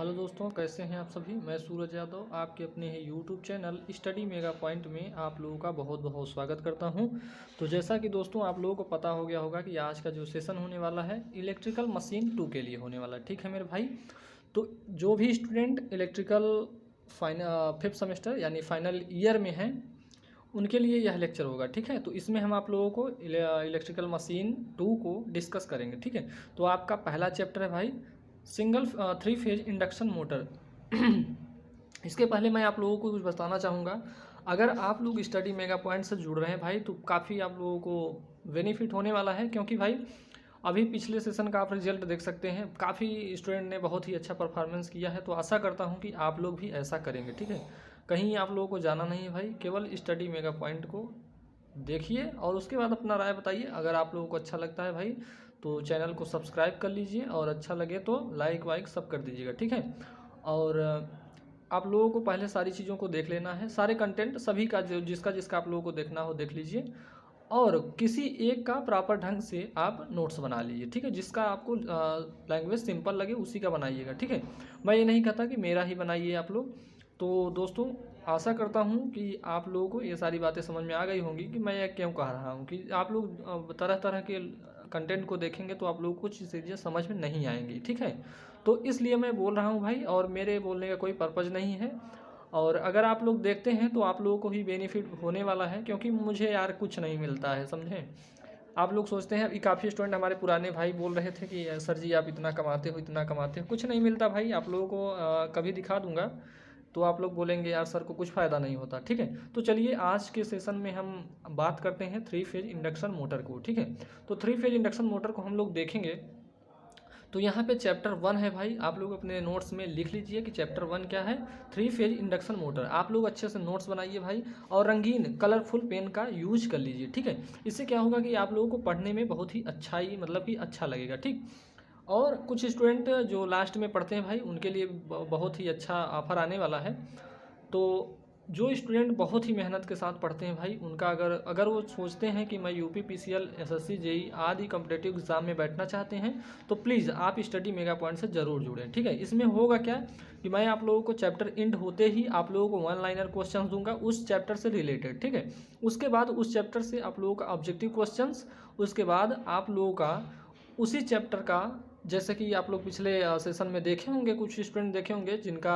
Hello दोस्तों, कैसे हैं आप सभी। मैं सूरज यादव आपके अपने ही YouTube channel study mega point में आप लोगों का बहुत बहुत स्वागत करता हूं। तो जैसा कि दोस्तों आप लोगों को पता हो गया होगा कि आज का जो सेशन होने वाला है इलेक्ट्रिकल मशीन 2 के लिए होने वाला है। ठीक है मेरे भाई। तो जो भी स्टूडेंट इलेक्ट्रिकल फिफ्थ सेमेस्टर यानी फाइनल ईयर में हैं उनके लिए यह लेक्चर होगा। ठीक है, तो इसमें हम आप लोगों को इलेक्ट्रिकल मशीन 2 को डिस्कस करेंगे। ठीक है, तो आपका पहला चैप्टर है भाई सिंगल 3 फेज इंडक्शन मोटर। इसके पहले मैं आप लोगों को कुछ बताना चाहूँगा। अगर आप लोग स्टडी मेगा पॉइंट से जुड़ रहे हैं भाई तो काफ़ी आप लोगों को बेनिफिट होने वाला है, क्योंकि भाई अभी पिछले सेशन का आप रिजल्ट देख सकते हैं। काफ़ी स्टूडेंट ने बहुत ही अच्छा परफॉर्मेंस किया है, तो आशा करता हूँ कि आप लोग भी ऐसा करेंगे। ठीक है, कहीं आप लोगों को जाना नहीं है भाई, केवल स्टडी मेगा पॉइंट को देखिए और उसके बाद अपना राय बताइए। अगर आप लोगों को अच्छा लगता है भाई तो चैनल को सब्सक्राइब कर लीजिए और अच्छा लगे तो लाइक वाइक सब कर दीजिएगा। ठीक है, और आप लोगों को पहले सारी चीज़ों को देख लेना है, सारे कंटेंट सभी का जो जिसका जिसका आप लोगों को देखना हो देख लीजिए, और किसी एक का प्रॉपर ढंग से आप नोट्स बना लीजिए। ठीक है, जिसका आपको लैंग्वेज सिंपल लगे उसी का बनाइएगा। ठीक है, मैं ये नहीं कहता कि मेरा ही बनाइए आप लोग। तो दोस्तों आशा करता हूँ कि आप लोगों को ये सारी बातें समझ में आ गई होंगी कि मैं ये क्यों कह रहा हूँ कि आप लोग तरह तरह के कंटेंट को देखेंगे तो आप लोगों को कुछ चीज़ें समझ में नहीं आएंगी। ठीक है, तो इसलिए मैं बोल रहा हूँ भाई, और मेरे बोलने का कोई पर्पज़ नहीं है। और अगर आप लोग देखते हैं तो आप लोगों को ही बेनिफिट होने वाला है, क्योंकि मुझे यार कुछ नहीं मिलता है, समझें। आप लोग सोचते हैं, अभी काफ़ी स्टूडेंट हमारे पुराने भाई बोल रहे थे कि सर जी आप इतना कमाते हो इतना कमाते हो। कुछ नहीं मिलता भाई, आप लोगों को कभी दिखा दूंगा तो आप लोग बोलेंगे यार सर को कुछ फ़ायदा नहीं होता। ठीक है, तो चलिए आज के सेशन में हम बात करते हैं 3 फेज इंडक्शन मोटर को। ठीक है, तो 3 फेज इंडक्शन मोटर को हम लोग देखेंगे। तो यहाँ पे चैप्टर 1 है भाई, आप लोग अपने नोट्स में लिख लीजिए कि चैप्टर 1 क्या है, 3 फेज इंडक्शन मोटर। आप लोग अच्छे से नोट्स बनाइए भाई, और रंगीन कलरफुल पेन का यूज कर लीजिए। ठीक है, इससे क्या होगा कि आप लोगों को पढ़ने में बहुत ही अच्छा ही मतलब कि अच्छा लगेगा। ठीक, और कुछ स्टूडेंट जो लास्ट में पढ़ते हैं भाई उनके लिए बहुत ही अच्छा ऑफर आने वाला है। तो जो स्टूडेंट बहुत ही मेहनत के साथ पढ़ते हैं भाई उनका अगर अगर वो सोचते हैं कि मैं यूपी पीसीएल एसएससी जेई आदि कॉम्पिटेटिव एग्जाम में बैठना चाहते हैं तो प्लीज़ आप स्टडी मेगा पॉइंट से ज़रूर जुड़ें। ठीक है, इसमें होगा क्या कि मैं आप लोगों को चैप्टर एंड होते ही आप लोगों को 1 लाइनर क्वेश्चन दूंगा उस चैप्टर से रिलेटेड। ठीक है, उसके बाद उस चैप्टर से आप लोगों का ऑब्जेक्टिव क्वेश्चन, उसके बाद आप लोगों का उसी चैप्टर का, जैसे कि आप लोग पिछले सेशन में देखे होंगे, कुछ स्टूडेंट देखे होंगे जिनका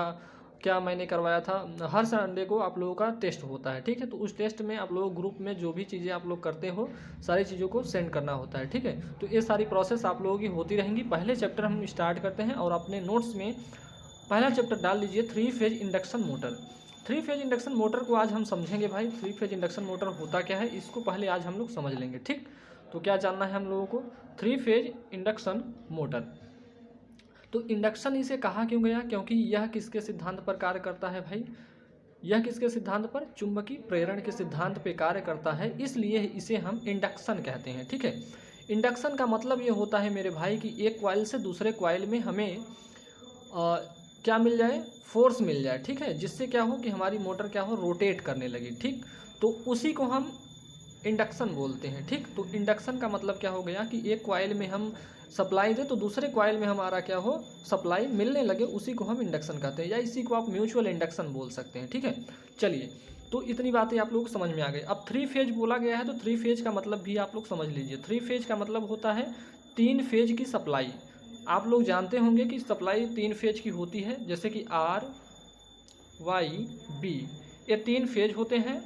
क्या मैंने करवाया था, हर संडे को आप लोगों का टेस्ट होता है। ठीक है, तो उस टेस्ट में आप लोगों ग्रुप में जो भी चीज़ें आप लोग करते हो सारी चीज़ों को सेंड करना होता है। ठीक है, तो ये सारी प्रोसेस आप लोगों की होती रहेंगी। पहले चैप्टर हम स्टार्ट करते हैं और अपने नोट्स में पहला चैप्टर डाल लीजिए 3 phase induction motor. 3 phase induction motor को आज हम समझेंगे भाई। 3 फेज इंडक्शन मोटर होता क्या है इसको पहले आज हम लोग समझ लेंगे। ठीक, तो क्या जानना है हम लोगों को, 3 फेज इंडक्शन मोटर। तो इंडक्शन इसे कहा क्यों गया, क्योंकि यह किसके सिद्धांत पर कार्य करता है भाई, यह किसके सिद्धांत पर, चुंबकीय प्रेरण के सिद्धांत पर कार्य करता है, इसलिए इसे हम इंडक्शन कहते हैं। ठीक है, इंडक्शन का मतलब ये होता है मेरे भाई कि एक कॉइल से दूसरे कॉइल में हमें क्या मिल जाए, फोर्स मिल जाए। ठीक है, जिससे क्या हो कि हमारी मोटर क्या हो, रोटेट करने लगी। ठीक, तो उसी को हम इंडक्शन बोलते हैं। ठीक, तो इंडक्शन का मतलब क्या हो गया कि एक कॉइल में हम सप्लाई दें तो दूसरे कॉइल में हमारा क्या हो, सप्लाई मिलने लगे, उसी को हम इंडक्शन कहते हैं, या इसी को आप म्यूचुअल इंडक्शन बोल सकते हैं। ठीक है, चलिए तो इतनी बातें आप लोग को समझ में आ गई। अब 3 फेज बोला गया है तो 3 फेज का मतलब भी आप लोग समझ लीजिए। 3 फेज का मतलब होता है 3 फेज की सप्लाई। आप लोग जानते होंगे कि सप्लाई 3 फेज की होती है, जैसे कि आर वाई बी, ये 3 फेज होते हैं,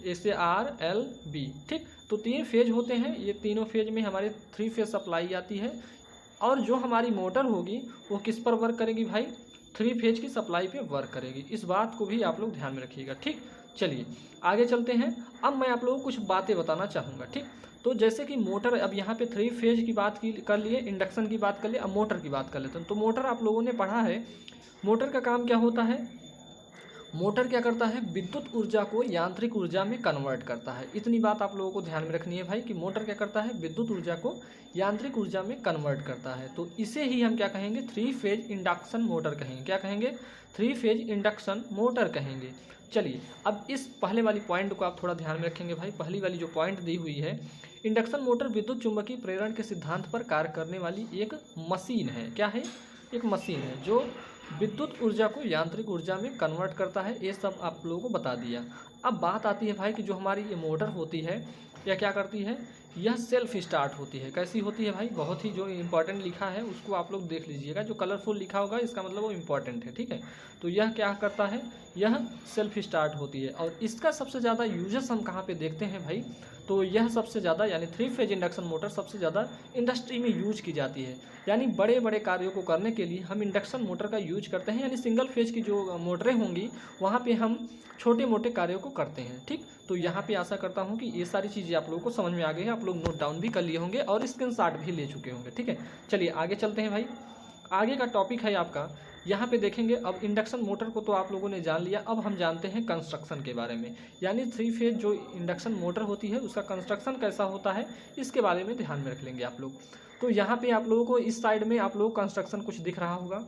जैसे आर एल बी। ठीक, तो 3 फेज होते हैं, ये तीनों फेज में हमारे 3 फेज सप्लाई आती है। और जो हमारी मोटर होगी वो किस पर वर्क करेगी भाई, 3 फेज की सप्लाई पे वर्क करेगी। इस बात को भी आप लोग ध्यान में रखिएगा। ठीक, चलिए आगे चलते हैं। अब मैं आप लोगों को कुछ बातें बताना चाहूँगा। ठीक, तो जैसे कि मोटर, अब यहाँ पे 3 फेज की बात की कर लिए, इंडक्शन की बात कर लिए, अब मोटर की बात कर लेते हैं। तो मोटर आप लोगों ने पढ़ा है, मोटर का काम क्या होता है, मोटर क्या करता है, विद्युत ऊर्जा को यांत्रिक ऊर्जा में कन्वर्ट करता है। इतनी बात आप लोगों को ध्यान में रखनी है भाई कि मोटर क्या करता है, विद्युत ऊर्जा को यांत्रिक ऊर्जा में कन्वर्ट करता है। तो इसे ही हम क्या कहेंगे, 3 फेज इंडक्शन मोटर कहेंगे। क्या कहेंगे, 3 फेज इंडक्शन मोटर कहेंगे। चलिए अब इस पहले वाली पॉइंट को आप थोड़ा ध्यान में रखेंगे भाई। पहली वाली जो पॉइंट दी हुई है, इंडक्शन मोटर विद्युत चुंबकीय प्रेरण के सिद्धांत पर कार्य करने वाली एक मशीन है। क्या है, एक मशीन है जो विद्युत ऊर्जा को यांत्रिक ऊर्जा में कन्वर्ट करता है। ये सब आप लोगों को बता दिया। अब बात आती है भाई कि जो हमारी ये मोटर होती है यह क्या करती है, यह सेल्फ स्टार्ट होती है। कैसी होती है भाई, बहुत ही जो इंपॉर्टेंट लिखा है उसको आप लोग देख लीजिएगा, जो कलरफुल लिखा होगा इसका मतलब वो इंपॉर्टेंट है, ठीक है। तो यह क्या करता है, यह सेल्फ स्टार्ट होती है। और इसका सबसे ज़्यादा यूजेस हम कहाँ पे देखते हैं भाई, तो यह सबसे ज़्यादा यानी 3 फेज इंडक्शन मोटर सबसे ज़्यादा इंडस्ट्री में यूज की जाती है। यानी बड़े बड़े कार्यों को करने के लिए हम इंडक्शन मोटर का यूज करते हैं। यानी सिंगल फेज की जो मोटरें होंगी वहाँ पे हम छोटे मोटे कार्यों को करते हैं, ठीक। तो यहाँ पे आशा करता हूँ कि ये सारी चीज़ें आप लोगों को समझ में आ गई है, आप लोग नोट डाउन भी कर लिए होंगे और स्क्रीनशॉट भी ले चुके होंगे, ठीक है। चलिए आगे चलते हैं भाई। आगे का टॉपिक है आपका, यहाँ पे देखेंगे। अब इंडक्शन मोटर को तो आप लोगों ने जान लिया, अब हम जानते हैं कंस्ट्रक्शन के बारे में। यानी 3 फेज जो इंडक्शन मोटर होती है उसका कंस्ट्रक्शन कैसा होता है इसके बारे में ध्यान में रख लेंगे आप लोग। तो यहाँ पे आप लोगों को इस साइड में आप लोगों को कंस्ट्रक्शन कुछ दिख रहा होगा।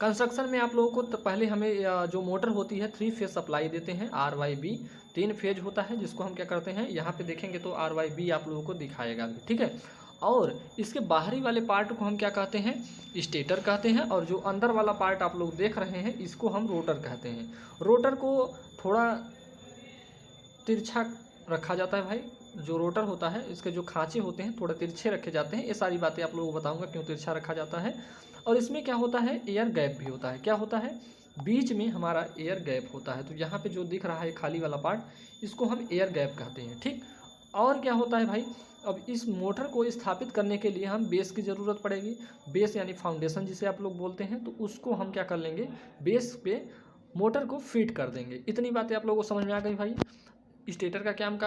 कंस्ट्रक्शन में आप लोगों को तो पहले हमें जो मोटर होती है 3 फेज सप्लाई देते हैं। RYB 3 फेज होता है, जिसको हम क्या करते हैं यहाँ पे देखेंगे तो RYB आप लोगों को दिखाएगा, ठीक है। और इसके बाहरी वाले पार्ट को हम क्या कहते हैं, स्टेटर कहते हैं। और जो अंदर वाला पार्ट आप लोग देख रहे हैं इसको हम रोटर कहते हैं। रोटर को थोड़ा तिरछा रखा जाता है भाई। जो रोटर होता है इसके जो खांचे होते हैं थोड़ा तिरछे रखे जाते हैं। ये सारी बातें आप लोगों को बताऊंगा क्यों तिरछा रखा जाता है। और इसमें क्या होता है, एयर गैप भी होता है। क्या होता है, बीच में हमारा एयर गैप होता है। तो यहाँ पे जो दिख रहा है खाली वाला पार्ट इसको हम एयर गैप कहते हैं, ठीक। और क्या होता है भाई, अब इस मोटर को स्थापित करने के लिए हम बेस की ज़रूरत पड़ेगी। बेस यानी फाउंडेशन जिसे आप लोग बोलते हैं, तो उसको हम क्या कर लेंगे, बेस पे मोटर को फिट कर देंगे। इतनी बातें आप लोगों को समझ में आ गई भाई। स्टेटर का काम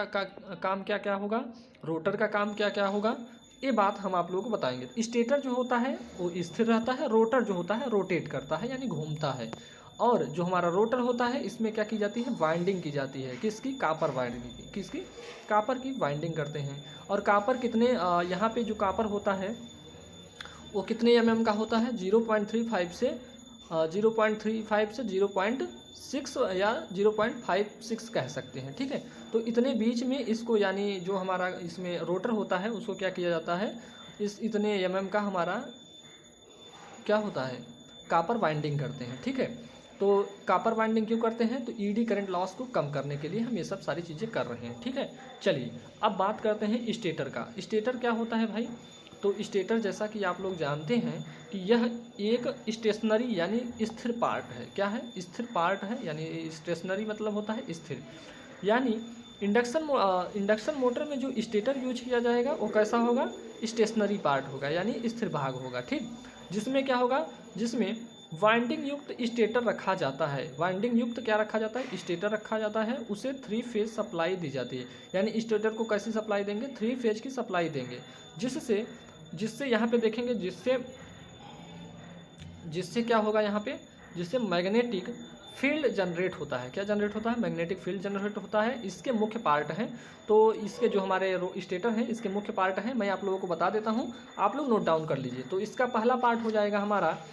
क्या क्या होगा, रोटर का काम क्या क्या होगा, ये बात हम आप लोगों को बताएंगे। स्टेटर जो होता है वो स्थिर रहता है, रोटर जो होता है रोटेट करता है यानी घूमता है। और जो हमारा रोटर होता है इसमें क्या की जाती है, वाइंडिंग की जाती है। किसकी, कापर वाइंडिंग की। किसकी, कापर की वाइंडिंग करते हैं। और कापर कितने यहाँ पे जो कापर होता है वो कितने mm का होता है, 0.35 से 0.6 या 0.56 कह सकते हैं, ठीक है। तो इतने बीच में इसको यानी जो हमारा इसमें रोटर होता है उसको क्या किया जाता है, इस इतने mm का हमारा क्या होता है, कापर वाइंडिंग करते हैं, ठीक है। तो कापर वाइंडिंग क्यों करते हैं, तो ईडी करंट लॉस को कम करने के लिए हम ये सब सारी चीज़ें कर रहे हैं, ठीक है। चलिए अब बात करते हैं स्टेटर का। स्टेटर क्या होता है भाई, तो स्टेटर जैसा कि आप लोग जानते हैं कि यह एक स्टेशनरी यानी स्थिर पार्ट है। क्या है, स्थिर पार्ट है। यानी स्टेशनरी मतलब होता है स्थिर। यानी इंडक्शन मोटर में जो स्टेटर यूज किया जाएगा वो कैसा होगा, स्टेशनरी पार्ट होगा यानी स्थिर भाग होगा, ठीक। जिसमें क्या होगा, जिसमें वाइंडिंग युक्त स्टेटर रखा जाता है। वाइंडिंग युक्त क्या रखा जाता है, स्टेटर रखा जाता है। उसे 3 फेज सप्लाई दी जाती है। यानी स्टेटर को कैसी सप्लाई देंगे, 3 फेज की सप्लाई देंगे। जिससे यहाँ पे देखेंगे, जिससे क्या होगा यहाँ पे, जिससे मैग्नेटिक फील्ड जनरेट होता है। क्या जनरेट होता है, मैग्नेटिक फील्ड जनरेट होता है। इसके मुख्य पार्ट हैं, तो इसके जो हमारे स्टेटर हैं इसके मुख्य पार्ट हैं। मैं आप लोगों को बता देता हूँ, आप लोग नोट डाउन कर लीजिए। तो इसका पहला पार्ट हो जाएगा हमारा,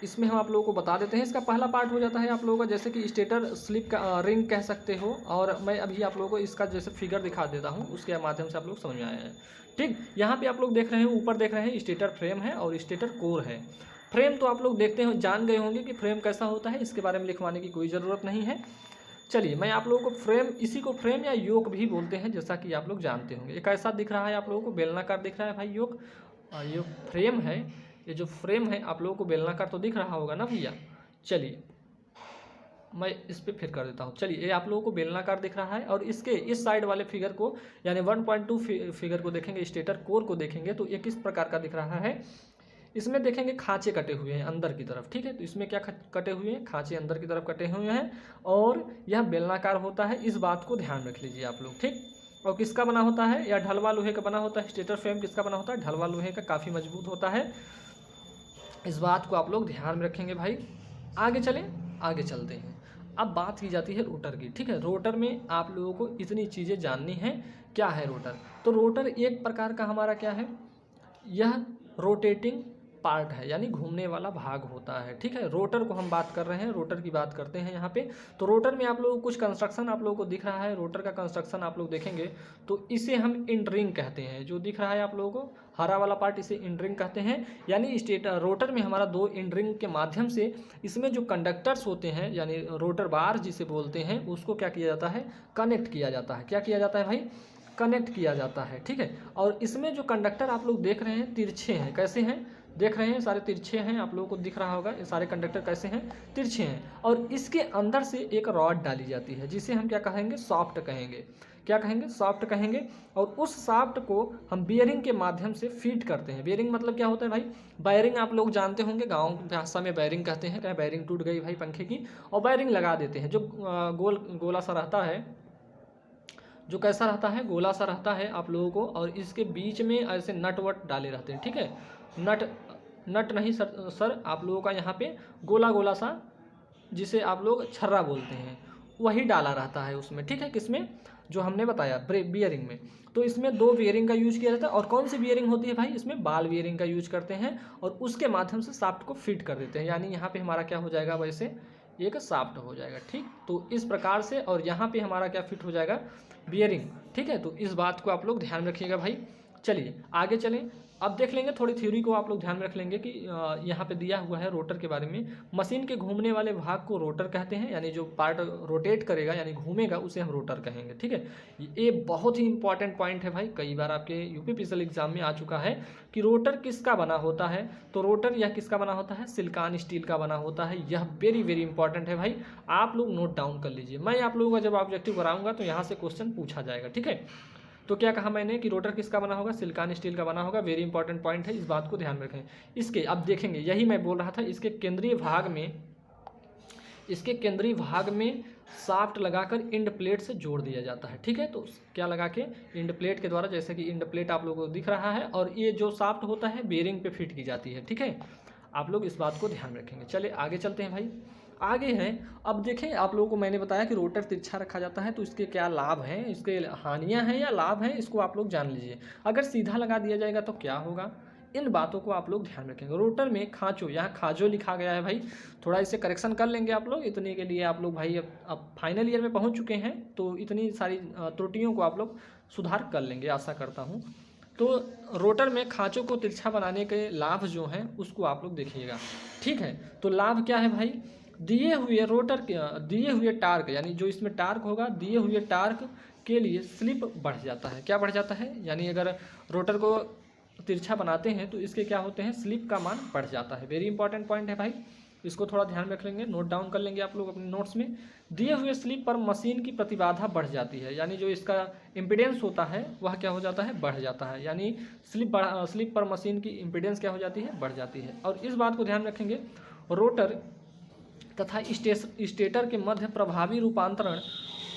इसमें हम आप लोगों को बता देते हैं। इसका पहला पार्ट हो जाता है आप लोगों का जैसे कि स्टेटर स्लिप का रिंग कह सकते हो। और मैं अभी आप लोगों को इसका जैसे फिगर दिखा देता हूँ, उसके माध्यम से आप लोग समझ में आए हैं, ठीक। यहाँ पे आप लोग देख रहे हैं, ऊपर देख रहे हैं स्टेटर फ्रेम है और स्टेटर कोर है। फ्रेम तो आप लोग देखते हो, जान गए होंगे कि फ्रेम कैसा होता है, इसके बारे में लिखवाने की कोई ज़रूरत नहीं है। चलिए मैं आप लोगों को फ्रेम, इसी को फ्रेम या योक भी बोलते हैं जैसा कि आप लोग जानते होंगे। ये कैसा दिख रहा है आप लोगों को, बेलनाकार दिख रहा है भाई योक। ये फ्रेम है, ये जो फ्रेम है आप लोगों को बेलनाकार तो दिख रहा होगा ना भैया। चलिए मैं इस पर फिर कर देता हूँ। चलिए ये आप लोगों को बेलनाकार दिख रहा है। और इसके इस साइड वाले फिगर को यानी 1.2 फिगर को देखेंगे, स्टेटर कोर को देखेंगे तो ये किस प्रकार का दिख रहा है। इसमें देखेंगे खांचे कटे हुए हैं अंदर की तरफ, ठीक है। तो इसमें क्या कटे हुए हैं, खांचे अंदर की तरफ कटे हुए हैं और यह बेलनाकार होता है। इस बात को ध्यान रख लीजिए आप लोग, ठीक। और किसका बना होता है, या ढलवा लोहे का बना होता है। स्टेटर फ्रेम किसका बना होता है, ढलवा लोहे का, काफ़ी मजबूत होता है। इस बात को आप लोग ध्यान में रखेंगे भाई। आगे चलें, आगे चलते हैं। अब बात की जाती है रोटर की, ठीक है। रोटर में आप लोगों को इतनी चीज़ें जाननी है। क्या है रोटर, तो रोटर एक प्रकार का हमारा क्या है, यह रोटेटिंग पार्ट है, यानी घूमने वाला भाग होता है। ठीक है, रोटर को हम बात कर रहे हैं, रोटर की बात करते हैं यहाँ पे। तो रोटर में आप लोगों को कुछ कंस्ट्रक्शन आप लोगों को दिख रहा है, रोटर का कंस्ट्रक्शन आप लोग देखेंगे तो इसे हम इंडरिंग कहते हैं। जो दिख रहा है आप लोगों को हरा वाला पार्ट, इसे इंडरिंग कहते हैं। यानी स्टेटर रोटर में हमारा दो इंडरिंग के माध्यम से इसमें जो कंडक्टर्स होते हैं, यानी रोटर बार जिसे बोलते हैं, उसको क्या किया जाता है, कनेक्ट किया जाता है। क्या किया जाता है भाई, कनेक्ट किया जाता है। ठीक है, और इसमें जो कंडक्टर आप लोग देख रहे हैं तिरछे हैं। कैसे हैं, देख रहे हैं, सारे तिरछे हैं, आप लोगों को दिख रहा होगा ये सारे कंडक्टर कैसे हैं, तिरछे हैं। और इसके अंदर से एक रॉड डाली जाती है जिसे हम क्या कहेंगे, सॉफ्ट कहेंगे। क्या कहेंगे, सॉफ्ट कहेंगे। और उस सॉफ्ट को हम बियरिंग के माध्यम से फीड करते हैं। बियरिंग मतलब क्या होता है भाई, वायरिंग आप लोग जानते होंगे, गाँव भाषा में वायरिंग कहते हैं। क्या वायरिंग टूट गई भाई पंखे की, और वायरिंग लगा देते हैं। जो गोला सा रहता है, जो कैसा रहता है, गोला सा रहता है आप लोगों को, और इसके बीच में ऐसे नट वट डाले रहते हैं। ठीक है, नट नहीं सर आप लोगों का यहाँ पे गोला गोला सा, जिसे आप लोग छर्रा बोलते हैं, वही डाला रहता है उसमें। ठीक है, किसमें, जो हमने बताया बियरिंग में। तो इसमें दो बियरिंग का यूज किया जाता है। और कौन सी बियरिंग होती है भाई, इसमें बाल बियरिंग का यूज करते हैं, और उसके माध्यम से शाफ्ट को फिट कर देते हैं। यानी यहाँ पे हमारा क्या हो जाएगा, वैसे एक शाफ्ट हो जाएगा। ठीक, तो इस प्रकार से, और यहाँ पे हमारा क्या फिट हो जाएगा, बियरिंग। ठीक है, तो इस बात को आप लोग ध्यान रखिएगा भाई। चलिए आगे चलें, अब देख लेंगे थोड़ी थ्योरी को आप लोग ध्यान रख लेंगे कि यहाँ पे दिया हुआ है रोटर के बारे में। मशीन के घूमने वाले भाग को रोटर कहते हैं, यानी जो पार्ट रोटेट करेगा यानी घूमेगा उसे हम रोटर कहेंगे। ठीक है, ये बहुत ही इंपॉर्टेंट पॉइंट है भाई, कई बार आपके यूपीपीएससी एग्जाम में आ चुका है कि रोटर किसका बना होता है। तो रोटर यह किसका बना होता है, सिलिकॉन स्टील का बना होता है। यह वेरी वेरी इंपॉर्टेंट है भाई, आप लोग नोट डाउन कर लीजिए। मैं आप लोगों का जब ऑब्जेक्टिव कराऊंगा तो यहाँ से क्वेश्चन पूछा जाएगा। ठीक है, तो क्या कहा मैंने कि रोटर किसका बना होगा, सिलिकॉन स्टील का बना होगा। वेरी इंपॉर्टेंट पॉइंट है, इस बात को ध्यान रखें। इसके अब देखेंगे, यही मैं बोल रहा था, इसके केंद्रीय भाग में शाफ्ट लगाकर इंड प्लेट से जोड़ दिया जाता है। ठीक है, तो क्या लगा के, इंड प्लेट के द्वारा, जैसे कि इंड प्लेट आप लोगों को दिख रहा है, और ये जो शाफ्ट होता है बेरिंग पे फिट की जाती है। ठीक है, आप लोग इस बात को ध्यान रखेंगे। चलिए आगे चलते हैं भाई, आगे हैं। अब देखें, आप लोगों को मैंने बताया कि रोटर तिरछा रखा जाता है, तो इसके क्या लाभ हैं, इसके हानियां हैं या लाभ हैं, इसको आप लोग जान लीजिए। अगर सीधा लगा दिया जाएगा तो क्या होगा, इन बातों को आप लोग ध्यान रखेंगे। रोटर में खांचो, यहाँ खाजो लिखा गया है भाई, थोड़ा इसे करेक्शन कर लेंगे आप लोग। इतने के लिए आप लोग भाई अब फाइनल ईयर में पहुँच चुके हैं, तो इतनी सारी त्रुटियों को आप लोग सुधार कर लेंगे, आशा करता हूँ। तो रोटर में खांचों को तिरछा बनाने के लाभ जो हैं उसको आप लोग देखिएगा। ठीक है, तो लाभ क्या है भाई, दिए हुए टार्क, यानी जो इसमें टार्क होगा, दिए हुए टार्क के लिए स्लिप बढ़ जाता है। क्या बढ़ जाता है, यानी अगर रोटर को तिरछा बनाते हैं तो इसके क्या होते हैं, स्लिप का मान बढ़ जाता है। वेरी इंपॉर्टेंट पॉइंट है भाई, इसको थोड़ा ध्यान रख लेंगे, नोट डाउन कर लेंगे आप लोग अपने नोट्स में। दिए हुए स्लिप पर मशीन की प्रतिबाधा बढ़ जाती है, यानी जो इसका इम्पीडेंस होता है वह क्या हो जाता है, बढ़ जाता है। यानी स्लिप पर मशीन की इम्पीडेंस क्या हो जाती है, बढ़ जाती है। और इस बात को ध्यान रखेंगे, रोटर तथा स्टेटर के मध्य प्रभावी रूपांतरण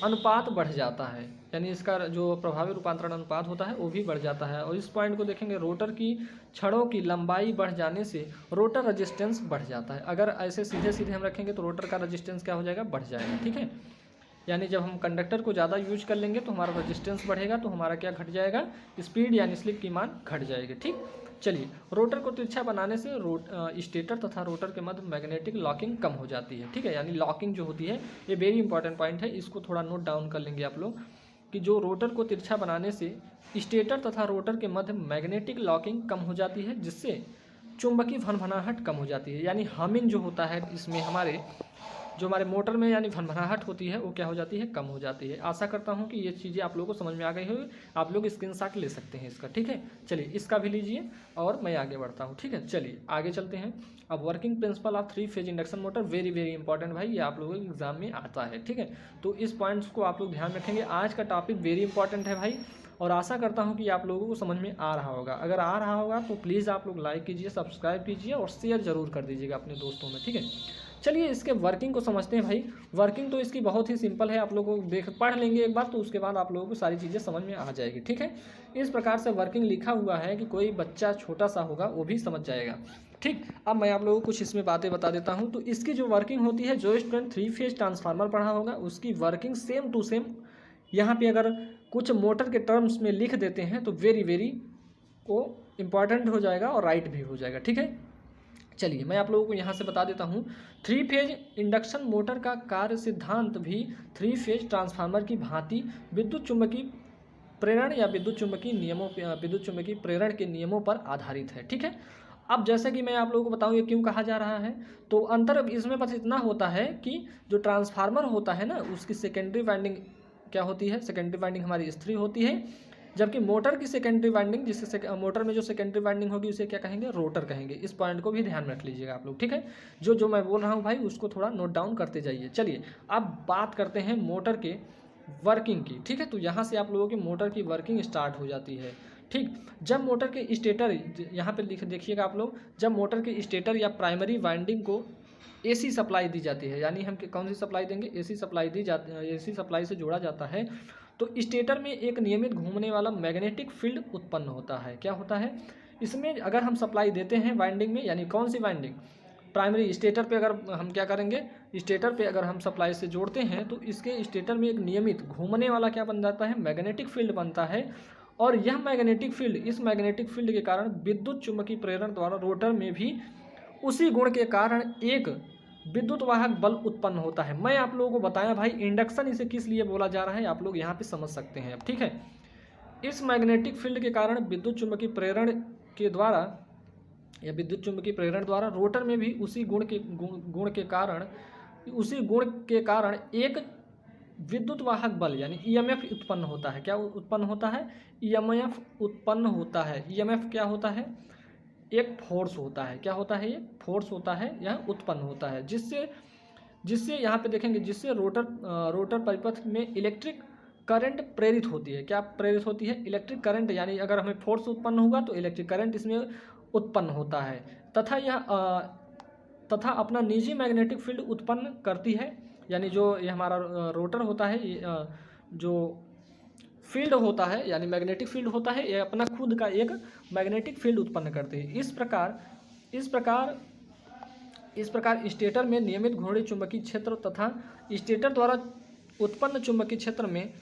अनुपात बढ़ जाता है, यानी इसका जो प्रभावी रूपांतरण अनुपात होता है वो भी बढ़ जाता है। और इस पॉइंट को देखेंगे, रोटर की छड़ों की लंबाई बढ़ जाने से रोटर रेजिस्टेंस बढ़ जाता है। अगर ऐसे सीधे सीधे हम रखेंगे तो रोटर का रेजिस्टेंस क्या हो जाएगा, बढ़ जाएगा। ठीक है, यानी जब हम कंडक्टर को ज़्यादा यूज कर लेंगे तो हमारा रेजिस्टेंस बढ़ेगा, तो हमारा क्या घट जाएगा, स्पीड यानी स्लिप की मान घट जाएगी। ठीक, चलिए, रोटर को तिरछा बनाने से स्टेटर तथा रोटर के मध्य मैग्नेटिक लॉकिंग कम हो जाती है। ठीक है, यानी लॉकिंग जो होती है, ये वेरी इंपॉर्टेंट पॉइंट है, इसको थोड़ा नोट डाउन कर लेंगे आप लोग कि जो रोटर को तिरछा बनाने से स्टेटर तथा रोटर के मध्य मैग्नेटिक लॉकिंग कम हो जाती है, जिससे चुंबकीय भनभनाहट कम हो जाती है। यानी हमिंग जो होता है इसमें हमारे मोटर में यानी भनभनाहट होती है वो क्या हो जाती है, कम हो जाती है। आशा करता हूँ कि ये चीज़ें आप लोगों को समझ में आ गई होगी, आप लोग स्क्रीनशॉट ले सकते हैं इसका। ठीक है, चलिए इसका भी लीजिए और मैं आगे बढ़ता हूँ। ठीक है, चलिए आगे चलते हैं। अब working principle of 3 phase induction motor, very very important भाई, ये आप लोगों के एग्जाम में आता है। ठीक है, तो इस पॉइंट्स को आप लोग ध्यान रखेंगे। आज का टॉपिक वेरी इंपॉर्टेंट है भाई, और आशा करता हूँ कि आप लोगों को समझ में आ रहा होगा। अगर आ रहा होगा तो प्लीज़ आप लोग लाइक कीजिए, सब्सक्राइब कीजिए और शेयर जरूर कर दीजिएगा अपने दोस्तों में। ठीक है, चलिए इसके वर्किंग को समझते हैं भाई। वर्किंग तो इसकी बहुत ही सिंपल है, आप लोगों को पढ़ लेंगे एक बार तो उसके बाद आप लोगों को सारी चीज़ें समझ में आ जाएगी। ठीक है, इस प्रकार से वर्किंग लिखा हुआ है कि कोई बच्चा छोटा सा होगा वो भी समझ जाएगा। ठीक, अब मैं आप लोगों को कुछ इसमें बातें बता देता हूँ। तो इसकी जो वर्किंग होती है, जो स्टूडेंट 3 फेज ट्रांसफार्मर पढ़ा होगा उसकी वर्किंग सेम टू सेम यहाँ पे अगर कुछ मोटर के टर्म्स में लिख देते हैं तो वेरी वेरी को इम्पॉर्टेंट हो जाएगा और राइट भी हो जाएगा। ठीक है, चलिए मैं आप लोगों को यहाँ से बता देता हूँ। 3 फेज इंडक्शन मोटर का कार्य सिद्धांत भी 3 फेज ट्रांसफार्मर की भांति विद्युत चुम्बकीय प्रेरण या विद्युत चुम्बकीय प्रेरण के नियमों पर आधारित है। ठीक है, अब जैसे कि मैं आप लोगों को बताऊं ये क्यों कहा जा रहा है, तो अंतर इसमें बस इतना होता है कि जो ट्रांसफार्मर होता है ना, उसकी सेकेंडरी वाइंडिंग क्या होती है, सेकेंडरी वाइंडिंग हमारी स्थिर होती है, जबकि मोटर की सेकेंडरी वाइंडिंग, जिससे मोटर में जो सेकेंडरी वाइंडिंग होगी उसे क्या कहेंगे, रोटर कहेंगे। इस पॉइंट को भी ध्यान में रख लीजिएगा आप लोग। ठीक है, जो मैं बोल रहा हूँ भाई उसको थोड़ा नोट डाउन करते जाइए। चलिए अब बात करते हैं मोटर के वर्किंग की। ठीक है, तो यहाँ से आप लोगों की मोटर की वर्किंग स्टार्ट हो जाती है। ठीक, जब मोटर के स्टेटर, यहाँ पे देखिएगा आप लोग, जब मोटर के स्टेटर या प्राइमरी वाइंडिंग को एसी सप्लाई दी जाती है, यानी हम कौन सी सप्लाई देंगे, एसी सप्लाई दी जाती है, एसी सप्लाई से जोड़ा जाता है, तो स्टेटर में एक नियमित घूमने वाला मैग्नेटिक फील्ड उत्पन्न होता है। क्या होता है, इसमें अगर हम सप्लाई देते हैं वाइंडिंग में, यानी कौन सी वाइंडिंग, प्राइमरी स्टेटर पे अगर हम क्या करेंगे, स्टेटर पे अगर हम सप्लाई से जोड़ते हैं तो इसके स्टेटर में एक नियमित घूमने वाला क्या बन जाता है, मैग्नेटिक फील्ड बनता है। और यह मैग्नेटिक फील्ड, इस मैग्नेटिक फील्ड के कारण विद्युत चुम्बकीय प्रेरण द्वारा रोटर में भी उसी गुण के कारण एक विद्युत वाहक बल उत्पन्न होता है। मैं आप लोगों को बताया भाई इंडक्शन इसे किस लिए बोला जा रहा है, आप लोग यहाँ पे समझ सकते हैं अब। ठीक है, इस मैग्नेटिक फील्ड के कारण विद्युत चुम्बकीय प्रेरण के द्वारा या विद्युत चुम्बकीय प्रेरण द्वारा रोटर में भी उसी गुण के कारण एक विद्युत वाहक बल यानी ईएमएफ उत्पन्न होता है। क्या उत्पन्न होता है, ईएमएफ उत्पन्न होता है। ईएमएफ क्या होता है, एक फोर्स होता है। क्या होता है, ये फोर्स होता है, यह उत्पन्न होता है, जिससे यहाँ पे देखेंगे, जिससे रोटर परिपथ में इलेक्ट्रिक करंट प्रेरित होती है। क्या प्रेरित होती है, इलेक्ट्रिक करंट, यानी अगर हमें फोर्स उत्पन्न होगा तो इलेक्ट्रिक करंट इसमें उत्पन्न होता है, तथा अपना निजी मैग्नेटिक फील्ड उत्पन्न करती है। यानी जो ये हमारा रोटर होता है, जो फील्ड होता है यानी मैग्नेटिक फील्ड होता है, ये अपना खुद का एक मैग्नेटिक फील्ड उत्पन्न करते हैं। इस प्रकार स्टेटर में नियमित घूर्णी चुंबकीय क्षेत्र तथा स्टेटर द्वारा उत्पन्न चुंबकीय क्षेत्र में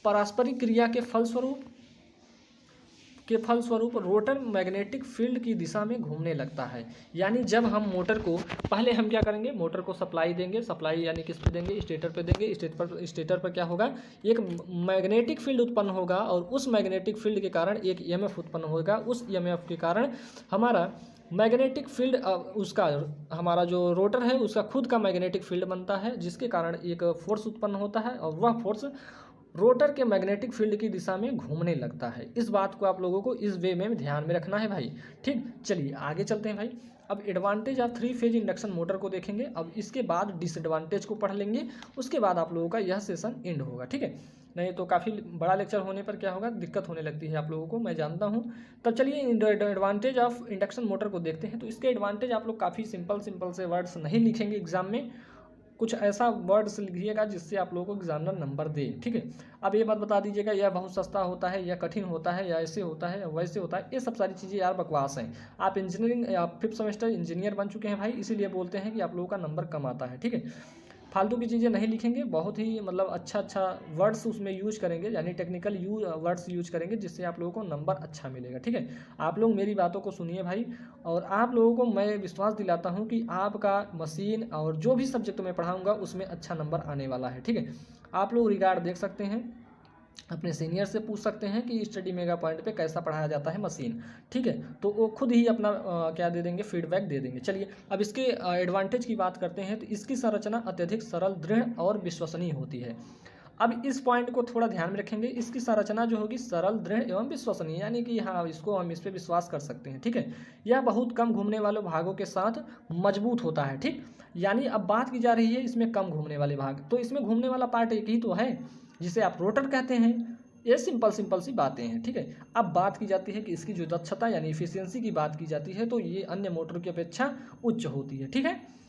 पारस्परिक क्रिया के फलस्वरूप रोटर मैग्नेटिक फील्ड की दिशा में घूमने लगता है। यानी जब हम मोटर को, पहले हम क्या करेंगे, मोटर को सप्लाई देंगे, सप्लाई यानी किस पे देंगे, स्टेटर पे देंगे। स्टेटर पर क्या होगा, एक मैग्नेटिक फील्ड उत्पन्न होगा और उस मैग्नेटिक फील्ड के कारण एक ईएमएफ उत्पन्न होगा। उस ईएमएफ के कारण हमारा मैग्नेटिक फील्ड, उसका हमारा जो रोटर है उसका खुद का मैग्नेटिक फील्ड बनता है, जिसके कारण एक फोर्स उत्पन्न होता है और वह फोर्स रोटर के मैग्नेटिक फील्ड की दिशा में घूमने लगता है। इस बात को आप लोगों को इस वे में ध्यान में रखना है भाई। ठीक, चलिए आगे चलते हैं भाई। अब advantage of 3 phase induction motor को देखेंगे, अब इसके बाद डिसएडवांटेज को पढ़ लेंगे, उसके बाद आप लोगों का यह सेशन एंड होगा। ठीक है, नहीं तो काफ़ी बड़ा लेक्चर होने पर क्या होगा, दिक्कत होने लगती है आप लोगों को, मैं जानता हूँ। तब चलिए एडवांटेज ऑफ इंडक्शन मोटर को देखते हैं। तो इसके एडवांटेज आप लोग काफ़ी सिंपल से वर्ड्स नहीं लिखेंगे एग्जाम में, कुछ ऐसा वर्ड्स लिखिएगा जिससे आप लोगों को एग्जामिनर नंबर दे। ठीक है, अब ये बात बता दीजिएगा यह बहुत सस्ता होता है या कठिन होता है या ऐसे होता है या वैसे होता है, ये सब सारी चीज़ें यार बकवास हैं। आप इंजीनियरिंग या 5th सेमेस्टर इंजीनियर बन चुके हैं भाई, इसीलिए बोलते हैं कि आप लोगों का नंबर कम आता है। ठीक है, फालतू की चीज़ें नहीं लिखेंगे, बहुत ही मतलब अच्छा वर्ड्स उसमें यूज करेंगे, यानी टेक्निकल वर्ड्स यूज करेंगे, जिससे आप लोगों को नंबर अच्छा मिलेगा। ठीक है, आप लोग मेरी बातों को सुनिए भाई, और आप लोगों को मैं विश्वास दिलाता हूं कि आपका मशीन और जो भी सब्जेक्ट मैं पढ़ाऊंगा उसमें अच्छा नंबर आने वाला है। ठीक है, आप लोग रिगार्ड देख सकते हैं, अपने सीनियर से पूछ सकते हैं कि स्टडी मेगा पॉइंट पे कैसा पढ़ाया जाता है मशीन। ठीक है, तो वो खुद ही अपना क्या दे देंगे, फीडबैक दे देंगे। चलिए अब इसके एडवांटेज की बात करते हैं। तो इसकी संरचना अत्यधिक सरल, दृढ़ और विश्वसनीय होती है। अब इस पॉइंट को थोड़ा ध्यान में रखेंगे, इसकी संरचना जो होगी सरल, दृढ़ एवं विश्वसनीय, यानी कि हाँ इसको हम इस पर विश्वास कर सकते हैं। ठीक है, यह बहुत कम घूमने वाले भागों के साथ मजबूत होता है। ठीक, यानी अब बात की जा रही है इसमें कम घूमने वाले भाग, तो इसमें घूमने वाला पार्ट एक ही तो है जिसे आप रोटर कहते हैं। ये सिंपल सी बातें हैं। ठीक है, अब बात की जाती है कि इसकी जो दक्षता यानी इफिशियंसी की बात की जाती है, तो ये अन्य मोटर की अपेक्षा उच्च होती है। ठीक है,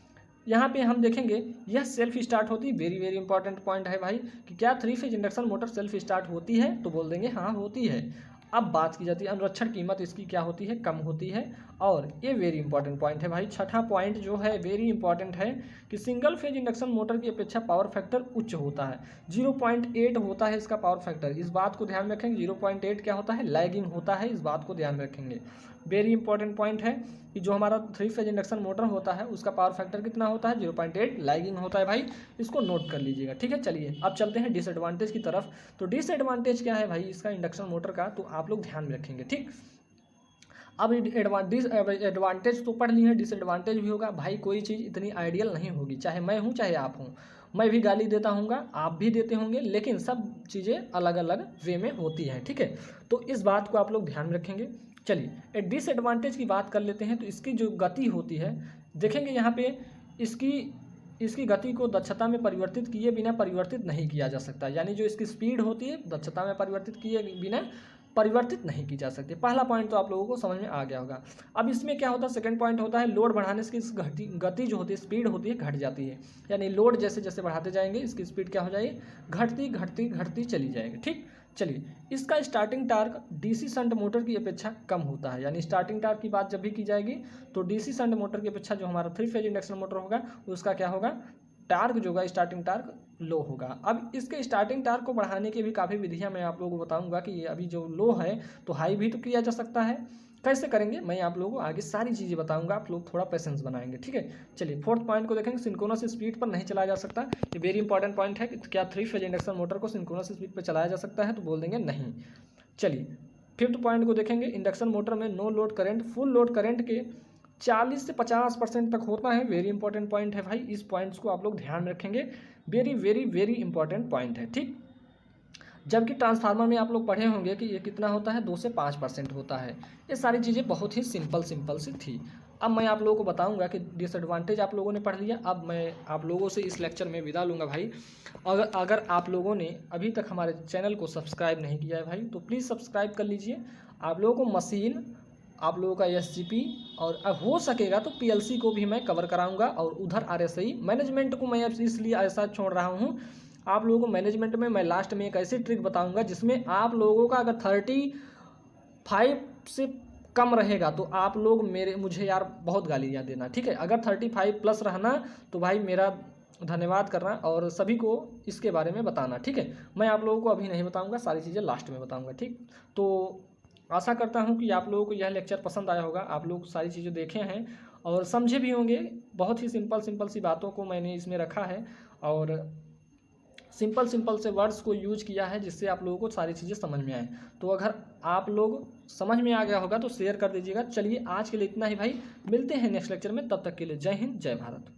यहाँ पे हम देखेंगे यह सेल्फ स्टार्ट होती है। वेरी इंपॉर्टेंट पॉइंट है भाई कि क्या 3 phase induction motor self start होती है, तो बोल देंगे हाँ होती है। अब बात की जाती है अनुरक्षण कीमत इसकी क्या होती है, कम होती है, और ये वेरी इंपॉर्टेंट पॉइंट है भाई, छठा पॉइंट जो है वेरी इंपॉर्टेंट है कि सिंगल फेज इंडक्शन मोटर की अपेक्षा पावर फैक्टर उच्च होता है, 0.8 होता है इसका पावर फैक्टर। इस बात को ध्यान में रखेंगे, 0.8 क्या होता है, लैगिंग होता है, इस बात को ध्यान में रखेंगे। वेरी इंपॉर्टेंट पॉइंट है कि जो हमारा 3 फेज इंडक्शन मोटर होता है उसका पावर फैक्टर कितना होता है, 0.8 लैगिंग होता है भाई, इसको नोट कर लीजिएगा, ठीक है। चलिए अब चलते हैं डिसएडवांटेज की तरफ। तो डिसएडवांटेज क्या है भाई इसका इंडक्शन मोटर का, तो आप लोग ध्यान में रखेंगे, ठीक। अब एडवांटेज तो पढ़ लिए हैं, डिसएडवांटेज भी होगा भाई। कोई चीज़ इतनी आइडियल नहीं होगी, चाहे मैं हूँ चाहे आप हूँ, मैं भी गाली देता हूँगा, आप भी देते होंगे, लेकिन सब चीज़ें अलग अलग वे में होती हैं, ठीक है। तो इस बात को आप लोग ध्यान में रखेंगे। चलिए डिसएडवांटेज की बात कर लेते हैं। तो इसकी जो गति होती है, देखेंगे यहाँ पे इसकी गति को दक्षता में परिवर्तित किए बिना परिवर्तित नहीं किया जा सकता, यानी जो इसकी स्पीड होती है दक्षता में परिवर्तित किए बिना परिवर्तित नहीं की जा सकती। पहला पॉइंट तो आप लोगों को समझ में आ गया होगा। अब इसमें क्या होता है, सेकंड पॉइंट होता है लोड बढ़ाने से इसकी गति जो होती है, स्पीड होती है, घट जाती है। यानी लोड जैसे जैसे बढ़ाते जाएंगे इसकी स्पीड क्या हो जाएगी, घटती घटती घटती चली जाएगी, ठीक। चलिए इसका starting torque DC shunt motor की अपेक्षा कम होता है, यानी स्टार्टिंग टार्क की बात जब भी की जाएगी तो डीसी शंट मोटर की अपेक्षा जो हमारा 3 फेज इंडक्शन मोटर होगा उसका क्या होगा, टार्क जो होगा स्टार्टिंग टार्क लो होगा। अब इसके स्टार्टिंग टार्क को बढ़ाने की भी काफ़ी विधियां मैं आप लोगों को बताऊंगा कि ये अभी जो लो है तो हाई भी तो किया जा सकता है, कैसे करेंगे मैं आप लोगों को आगे सारी चीज़ें बताऊंगा, आप लोग थोड़ा पेशेंस बनाएंगे, ठीक है। चलिए फोर्थ पॉइंट को देखेंगे, सिंक्रोनस स्पीड पर नहीं चलाया जा सकता। ये वेरी इंपॉर्टेंट पॉइंट है कि क्या 3 फेज इंडक्शन मोटर को सिंक्रोनस स्पीड पर चलाया जा सकता है, तो बोल देंगे नहीं। चलिए फिफ्थ पॉइंट को देखेंगे, इंडक्शन मोटर में no load current full load current के 40 से 50% तक होता है। वेरी इंपॉर्टेंट पॉइंट है भाई, इस पॉइंट्स को आप लोग ध्यान में रखेंगे, very very very important point है, ठीक। जबकि ट्रांसफार्मर में आप लोग पढ़े होंगे कि ये कितना होता है, 2 से 5% होता है। ये सारी चीज़ें बहुत ही सिंपल सी थी। अब मैं आप लोगों को बताऊंगा कि डिसएडवांटेज आप लोगों ने पढ़ लिया। अब मैं आप लोगों से इस लेक्चर में विदा लूँगा भाई। अगर आप लोगों ने अभी तक हमारे चैनल को सब्सक्राइब नहीं किया है भाई तो प्लीज़ सब्सक्राइब कर लीजिए। आप लोगों को मशीन, आप लोगों का एसजीपी और हो सकेगा तो पीएलसी को भी मैं कवर कराऊंगा, और उधर आरएसआई मैनेजमेंट को मैं इसलिए ऐसा छोड़ रहा हूं। आप लोगों को मैनेजमेंट में मैं लास्ट में एक ऐसी ट्रिक बताऊंगा जिसमें आप लोगों का अगर 35 से कम रहेगा तो आप लोग मुझे यार बहुत गालियाँ देना, ठीक है। अगर 35 प्लस रहना तो भाई मेरा धन्यवाद करना और सभी को इसके बारे में बताना, ठीक है। मैं आप लोगों को अभी नहीं बताऊंगा, सारी चीज़ें लास्ट में बताऊंगा, ठीक। तो आशा करता हूं कि आप लोगों को यह लेक्चर पसंद आया होगा, आप लोग सारी चीज़ें देखे हैं और समझे भी होंगे। बहुत ही सिंपल सी बातों को मैंने इसमें रखा है और सिंपल से वर्ड्स को यूज किया है जिससे आप लोगों को सारी चीज़ें समझ में आए। तो अगर आप लोग समझ में आ गया होगा तो शेयर कर दीजिएगा। चलिए आज के लिए इतना ही भाई, मिलते हैं नेक्स्ट लेक्चर में, तब तक के लिए जय हिंद जय भारत।